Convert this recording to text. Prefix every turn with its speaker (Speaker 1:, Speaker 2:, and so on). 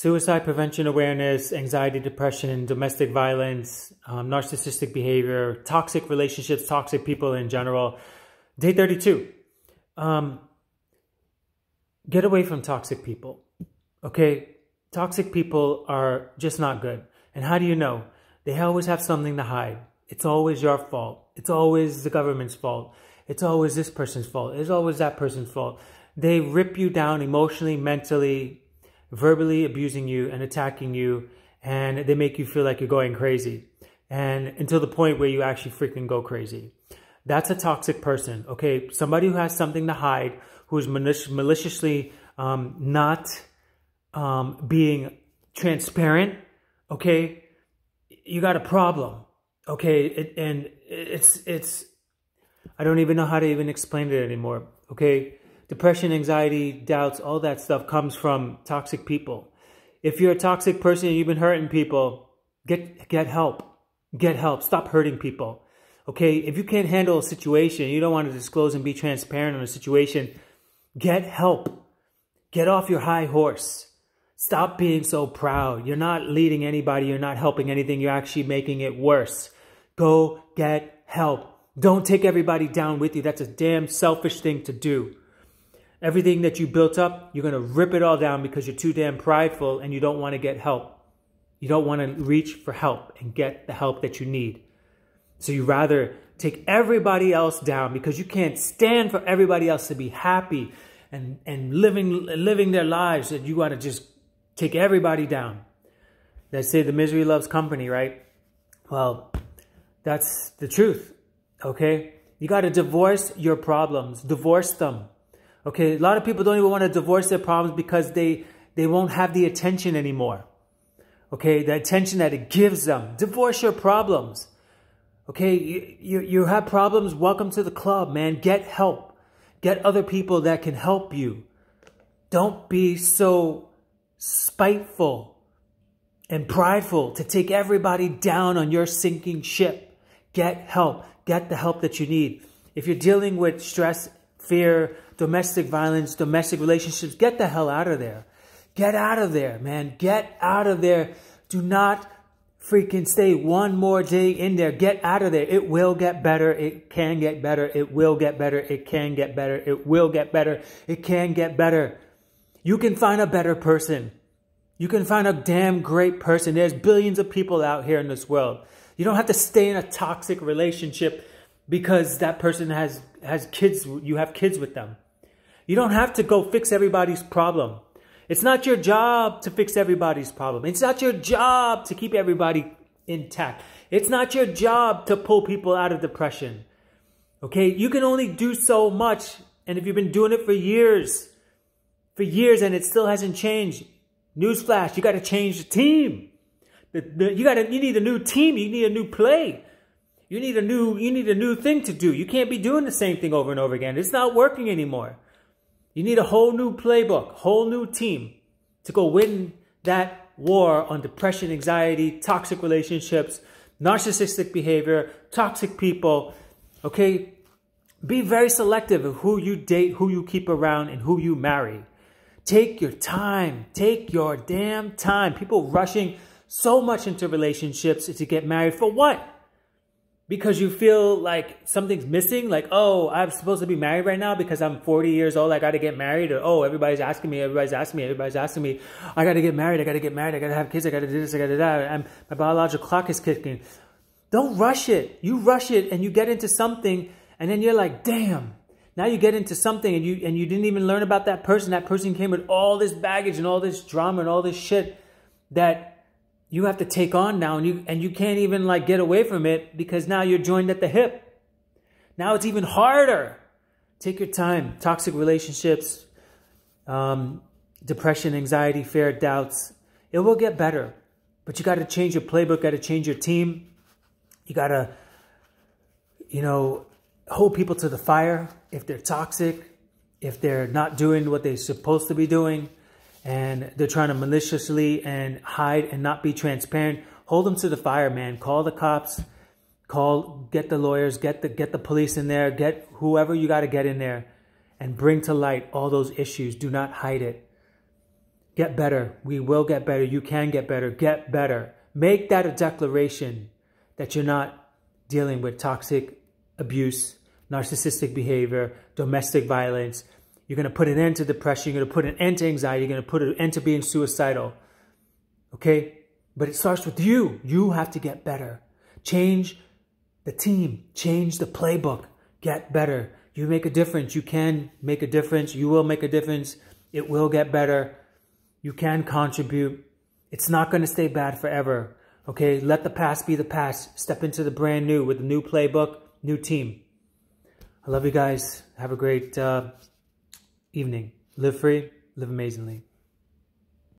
Speaker 1: suicide prevention awareness, anxiety, depression, domestic violence, narcissistic behavior, toxic relationships, toxic people in general. Day 32. Get away from toxic people. Okay? Toxic people are just not good. And how do you know? They always have something to hide. It's always your fault. It's always the government's fault. It's always this person's fault. It's always that person's fault. They rip you down emotionally, mentally, verbally abusing you and attacking you. And they make you feel like you're going crazy. And until the point where you actually freaking go crazy. That's a toxic person. Okay? Somebody who has something to hide, who is maliciously not being transparent. Okay? You got a problem. Okay? It's I don't even know how to even explain it anymore. Okay? Depression, anxiety, doubts, all that stuff comes from toxic people. If you're a toxic person and you've been hurting people, get help. Get help. Stop hurting people. Okay? If you can't handle a situation, you don't want to disclose and be transparent on a situation, get help. Get off your high horse. Stop being so proud. You're not leading anybody. You're not helping anything. You're actually making it worse. Go get help. Don't take everybody down with you. That's a damn selfish thing to do. Everything that you built up, you're going to rip it all down because you're too damn prideful and you don't want to get help. You don't want to reach for help and get the help that you need. So you rather take everybody else down because you can't stand for everybody else to be happy and living their lives, and you want to just take everybody down. They say the misery loves company, right? Well, that's the truth. Okay? You got to divorce your problems. Divorce them. Okay? A lot of people don't even want to divorce their problems because they won't have the attention anymore. Okay? The attention that it gives them. Divorce your problems. Okay? You have problems? Welcome to the club, man. Get help. Get other people that can help you. Don't be so spiteful and prideful to take everybody down on your sinking ship. Get help. Get the help that you need. If you're dealing with stress, fear, domestic violence, domestic relationships, get the hell out of there. Get out of there, man. Get out of there. Do not freaking stay one more day in there. Get out of there. It will get better. It can get better. It will get better. It can get better. It will get better. It can get better. You can find a better person. You can find a damn great person. There's billions of people out here in this world. You don't have to stay in a toxic relationship because that person has kids. You have kids with them. You don't have to go fix everybody's problem. It's not your job to fix everybody's problem. It's not your job to keep everybody intact. It's not your job to pull people out of depression. Okay? You can only do so much. And if you've been doing it for years and it still hasn't changed, newsflash, you got to change the team. You need a new team. You need a new play. You need a new thing to do. You can't be doing the same thing over and over again. It's not working anymore. You need a whole new playbook, whole new team to go win that war on depression, anxiety, toxic relationships, narcissistic behavior, toxic people. Okay? Be very selective of who you date, who you keep around, and who you marry. Take your time. Take your damn time. People rushing so much into relationships to get married. For what? Because you feel like something's missing? Like, oh, I'm supposed to be married right now because I'm 40 years old. I got to get married. Or, oh, everybody's asking me. Everybody's asking me. Everybody's asking me. I got to get married. I got to get married. I got to have kids. I got to do this. I got to do that. My biological clock is kicking. Don't rush it. You rush it and you get into something and then you're like, damn. Now you get into something and you didn't even learn about that person. That person came with all this baggage and all this drama and all this shit that you have to take on now, and you can't even like get away from it because now you're joined at the hip. Now it's even harder. Take your time. Toxic relationships, depression, anxiety, fear, doubts. It will get better, but you got to change your playbook. Got to change your team. You got to, hold people to the fire if they're toxic, if they're not doing what they're supposed to be doing. And they're trying to maliciously and hide and not be transparent. Hold them to the fire, man. Call the cops. Get the lawyers. Get the police in there. Get whoever you got to get in there. And bring to light all those issues. Do not hide it. Get better. We will get better. You can get better. Get better. Make that a declaration that you're not dealing with toxic abuse, narcissistic behavior, domestic violence. You're going to put an end to depression. You're going to put an end to anxiety. You're going to put an end to being suicidal. Okay? But it starts with you. You have to get better. Change the team. Change the playbook. Get better. You make a difference. You can make a difference. You will make a difference. It will get better. You can contribute. It's not going to stay bad forever. Okay? Let the past be the past. Step into the brand new with a new playbook, new team. I love you guys. Have a great evening. Live free. Live amazingly.